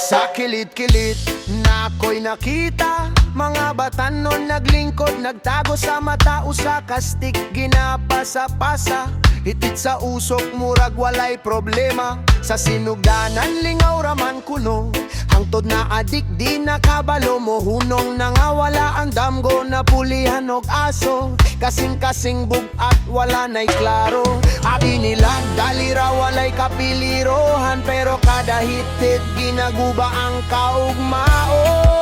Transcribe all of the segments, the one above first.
Sa kilid-kilid na ako'y nakita, mga batanon naglingkod, nagtago sa mata, usa kastik ginapasa-pasa. Hitit sa usok, murag walay problema. Sa sinugdanan, lingaw raman kuno. Hangtod na adik, di nakabalo mo. Hunong nangawala ang damgo na pulihan og aso. Kasing-kasing bugat, wala na'y klaro. Abi nila, dalira walay kapilirohan. Pero kada hitit, ginaguba ang kaugmaon.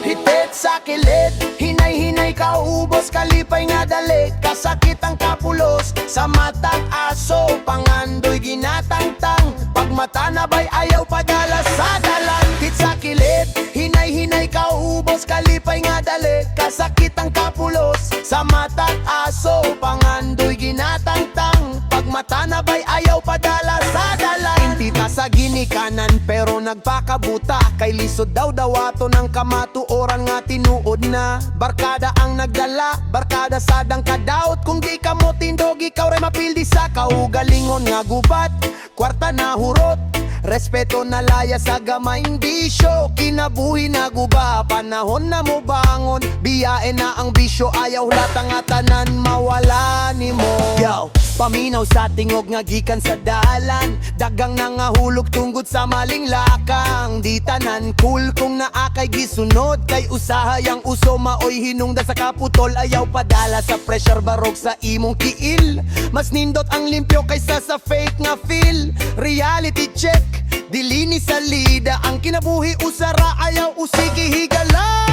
Hitit sa kilid, hinay-hinay kaubos, kalipay nga dalit, kasakit ang kapulos. Sa matang aso, pangandoy ginatangtang, pag mata na ba'y ayaw padala sa dalan. Hit sa kilid, hinay-hinay kaubos, kalipay nga dalit, kasakit ang kapulos. Sa matang aso, pangandoy ginatangtang, pag mata na ba'y ayaw padala sa dalan. Intita sa ginikanan pero nagpakabuta, kay lisod daw dawato ng kamatuoran nga tinuod na. Barkada ang nagdala, barkada sadang kadaot, kung di ka mo tindog ikaw rin mapildi sa kaugalingon nga gubat. Kwarta na hurot, respeto na laya sa gamayng bisyo, kinabuhi na guba, panahon na mo bangon. Biyain na ang bisyo, ayaw latang nga tanan mawala ni mo. Yo, paminaw sa tingog nga gikan sa dalan, dagang nangahulog tungod sa maling lakang. Di tanan cool kung naakay gisunod, kay usahay ang uso maoy hinungda sa kaputol. Ayaw padala sa pressure barog sa imong kiil, mas nindot ang limpyo kaysa sa fake nga feel. Reality check, dili ni salida ang kinabuhi, usara ayaw usigi higala.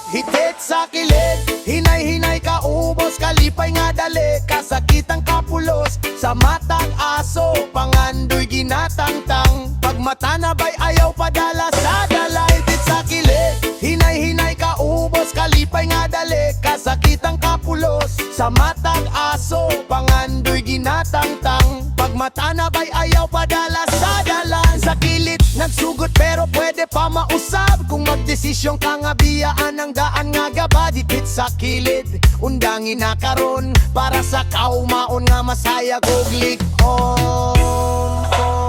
Hitit sa kilid, hinay-hinay kaubos, kalipay nga dali, kasakit ang kapulos. Sa matang aso, pangandoy ginatangtang, pag mata na ba'y ayaw padala sa dala. Hitit sa kilid, hinay-hinay kaubos, kalipay nga dali, kasakit ang kapulos. Sa matang aso, pangandoy ginatangtang, pag mata na ba'y ayaw padala sa dalan. Sa kilid, nagsugot pero pwede pa mausab, kung magdesisyon ka nga biyaan ang daan nga gaba. Dipit sa kilid, undangin na karon, para sa kaumaon nga masaya guglik on.